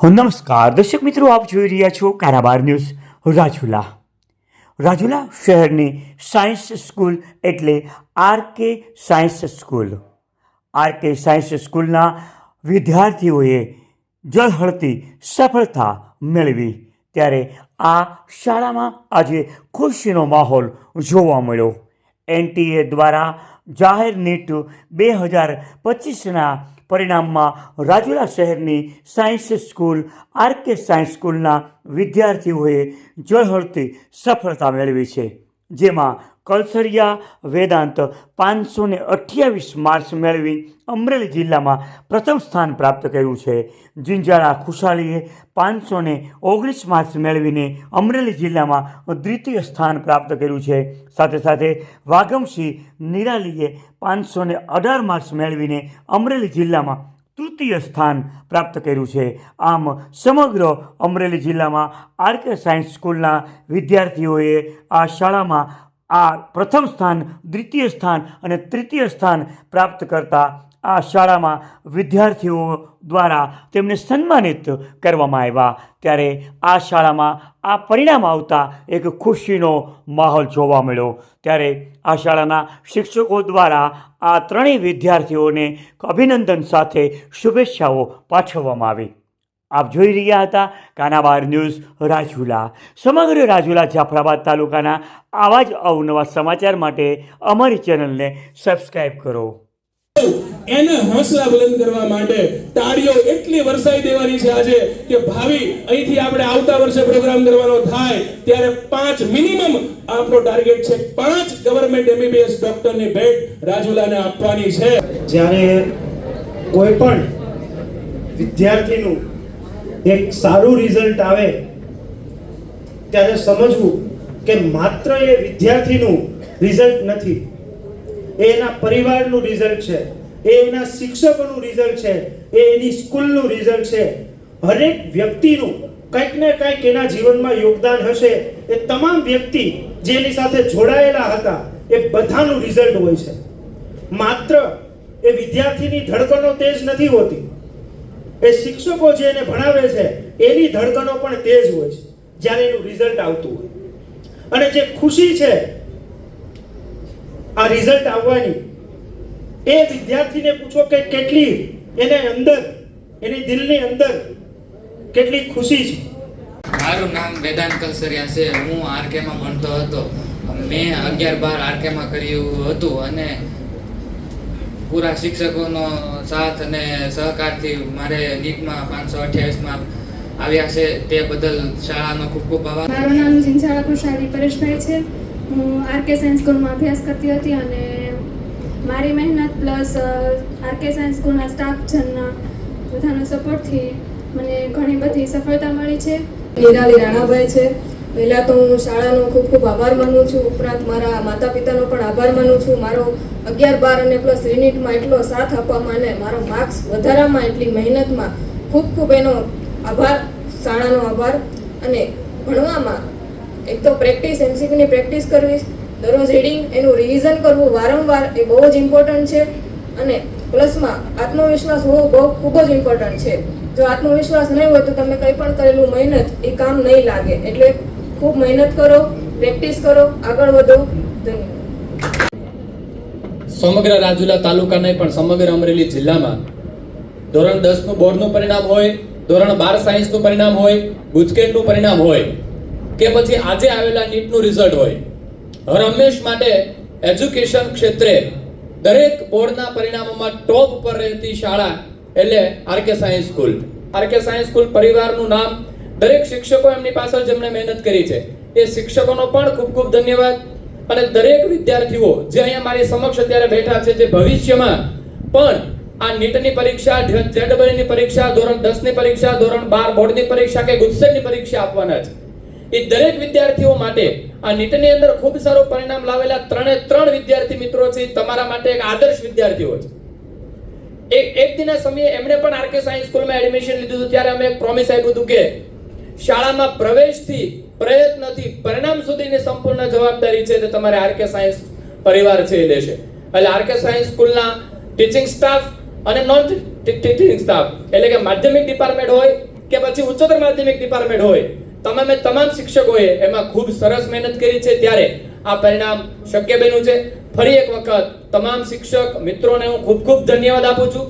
નમસ્કાર દર્શક મિત્રો, આપ જોઈ રહ્યા છો કારાબાર ન્યૂઝ. રાજુલા શહેરની સાયન્સ સ્કૂલ એટલે RK science school. RK science સ્કૂલના વિદ્યાર્થીઓએ ઝળહળતી સફળતા મેળવી ત્યારે આ શાળામાં આજે ખુશીનો માહોલ જોવા મળ્યો. એનટીએ દ્વારા જાહેર નીટ 2025ના પરિણામમાં રાજુલા શહેરની સાયન્સ સ્કૂલ આરકે સાયન્સ સ્કૂલના વિદ્યાર્થીઓએ ઝળહળતી સફળતા મેળવી છે, જેમાં કલસરિયા વેદાંત 528 માર્ક્સ મેળવી અમરેલી જિલ્લામાં પ્રથમ સ્થાન પ્રાપ્ત કર્યું છે. જિંજાળા ખુશાલીએ 519 માર્ક્સ મેળવીને અમરેલી જિલ્લામાં દ્વિતીય સ્થાન પ્રાપ્ત કર્યું છે. સાથે સાથે વાઘમસિંહ નિરાલીએ 518 માર્ક્સ મેળવીને અમરેલી જિલ્લામાં તૃતીય સ્થાન પ્રાપ્ત કર્યું છે. આમ સમગ્ર અમરેલી જિલ્લામાં આરકે સાયન્સ સ્કૂલના વિદ્યાર્થીઓએ આ શાળામાં આ પ્રથમ સ્થાન, દ્વિતીય સ્થાન અને તૃતીય સ્થાન પ્રાપ્ત કરતા આ શાળામાં વિદ્યાર્થીઓ દ્વારા તેમને સન્માનિત કરવામાં આવ્યા. ત્યારે આ શાળામાં આ પરિણામ આવતા એક ખુશીનો માહોલ જોવા મળ્યો. ત્યારે આ શાળાના શિક્ષકો દ્વારા આ ત્રણેય વિદ્યાર્થીઓને અભિનંદન સાથે શુભેચ્છાઓ પાઠવવામાં આવી. આપ જોઈ રહ્યા હતા કાનાબાર ન્યૂઝ રાજુલા. સમગ્ર રાજુલા જાફરાબાદ તાલુકાના આવા જ અવનવા સમાચાર માટે અમારી ચેનલને સબસ્ક્રાઈબ કરો. એને હોંસલા બુલંદ કરવા માટે તાળીઓ એટલી વરસાઈ દેવાની છે આજે કે ભાવિ અહીંથી આપણે આવતા વર્ષે પ્રોગ્રામ કરવાનો થાય ત્યારે 5 મિનિમમ આપણો ટાર્ગેટ છે. 5 ગવર્નમેન્ટ એમબીબીએસ ડોક્ટરની ભેટ રાજુલાને આપવાની છે. જ્યારે કોઈ પણ વિદ્યાર્થીનું એક સારું રિઝલ્ટ આવે ત્યારે સમજવું કે માત્ર એ વિદ્યાર્થીનું રિઝલ્ટ નથી, એ એના પરિવારનું રિઝલ્ટ છે, એ એના શિક્ષકોનું રિઝલ્ટ છે, એ એની સ્કૂલનું રિઝલ્ટ છે. હરેક વ્યક્તિનું કંઈક ને કંઈક એના જીવનમાં યોગદાન હશે. એ તમામ વ્યક્તિ જેની સાથે જોડાયેલા હતા એ બધાનું રિઝલ્ટ હોય છે. માત્ર એ વિદ્યાર્થીની ધડકનો તેજ નથી હોતી, એ શિક્ષકો જે એને ભણાવે છે એની ધડકનો પણ તેજ હોય છે જ્યારે એનું રિઝલ્ટ આવતું હોય. અને જે ખુશી છે આ રિઝલ્ટ આવવાની, એ વિદ્યાર્થીને પૂછો કે કેટલી એને અંદર, એની દિલની અંદર કેટલી ખુશી છે. મારું નામ વેદાંત કલસરિયા છે. હું આરકેમાં ભણતો હતો. મેં 11-12 આરકેમાં કર્યું હતું અને પૂરા શિક્ષકોનો સાથ અને સહકારથી મારે નીટમાં 528માં આવ્યા છે. તે બદલ શાળાનો ખૂબ ખૂબ આભાર. મારું નામ જિંજાળા ખુશાલી પરેશભાઈ છે. હું આરકે સાયન્સ સ્કૂલમાં અભ્યાસ કરતી હતી અને મારી મહેનત પ્લસ આરકે સાયન્સ સ્કૂલના સ્ટાફજનના બધાના સપોર્ટથી મને ઘણી બધી સફળતા મળી છે. નિરાલી રાણાભાઈ છે. પહેલાં તો હું શાળાનો ખૂબ ખૂબ આભાર માનું છું, ઉપરાંત મારા માતા પિતાનો પણ આભાર માનું છું. મારો 11-12 અને પ્લસ યુનિટમાં એટલો સાથ આપવામાં અને મારો માર્ક્સ વધારવામાં, એટલી મહેનતમાં ખૂબ ખૂબ એનો આભાર, શાળાનો આભાર. અને ભણવામાં એક તો પ્રેક્ટિસ, એમસીક્યુની પ્રેક્ટિસ કરવી, દરરોજ રીડિંગ, એનું રિવિઝન કરવું વારંવાર, એ બહુ જ ઇમ્પોર્ટન્ટ છે. અને પ્લસમાં આત્મવિશ્વાસ હોવો બહુ ખૂબ જ ઇમ્પોર્ટન્ટ છે. જો આત્મવિશ્વાસ નહીં હોય તો તમે કંઈ પણ કરેલું મહેનત એ કામ નહીં લાગે. એટલે ખૂબ મહેનત કરો, પ્રેક્ટિસ કરો, આગળ વધો. ધન્યવાદ. સમગ્ર રાજુલા તાલુકા નહીં પણ સમગ્ર અમરેલી જિલ્લામાં ધોરણ 10નું બોર્ડનું પરિણામ હોય, ધોરણ 12 સાયન્સનું પરિણામ હોય, ગુજકેટનું પરિણામ હોય કે પછી આજે આવેલા નીટનું રિઝલ્ટ હોય, હર હંમેશ માટે એજ્યુકેશન ક્ષેત્રે દરેક બોર્ડના પરિણામોમાં ટોપ પર રહેતી શાળા એટલે RK science school. RK science school પરિવારનું નામ, દરેક શિક્ષકો એમની પાછળ જેમણે મહેનત કરી છે એ શિક્ષકોનો પણ ખૂબ ખૂબ ધન્યવાદ. અને દરેક વિદ્યાર્થીઓ જે અહીંયા મારી સમક્ષ અત્યારે બેઠા છે, જે ભવિષ્યમાં પણ આ નીટની પરીક્ષા, જેડબલની પરીક્ષા, ધોરણ 10ની પરીક્ષા, ધોરણ 12 બોર્ડની પરીક્ષા કે ગુજસેટની પરીક્ષા આપવાના છે, એ દરેક વિદ્યાર્થીઓ માટે આ નીટની અંદર ખૂબ સારું પરિણામ લાવેલા 3 વિદ્યાર્થી મિત્રો છે, તમારા માટે એક આદર્શ વિદ્યાર્થીઓ છે. એક દિના સમયે એમણે પણ આરકે સાયન્સ સ્કૂલમાં એડમિશન લીધું હતું ત્યારે અમે એક પ્રોમિસ આપ્યું હતું કે શાળામાં પ્રવેશથી પ્રયત્નથી પરિણામ સુધીની સંપૂર્ણ જવાબદારી છે તે તમારે આરકે સાયન્સ પરિવાર છે એ લેશે. એટલે આરકે સાયન્સ સ્કૂલના ટીચિંગ સ્ટાફ અને નોન ટીચિંગ સ્ટાફ એટલે કે માધ્યમિક ડિપાર્ટમેન્ટ હોય કે પછી ઉચ્ચતર માધ્યમિક ડિપાર્ટમેન્ટ હોય, તમામ શિક્ષકોએ એમાં ખૂબ સરસ મહેનત કરી છે, ત્યારે આ પરિણામ શક્ય બન્યું છે. ફરી એક વખત તમામ શિક્ષક મિત્રોને હું ખૂબ ખૂબ ધન્યવાદ આપું છું.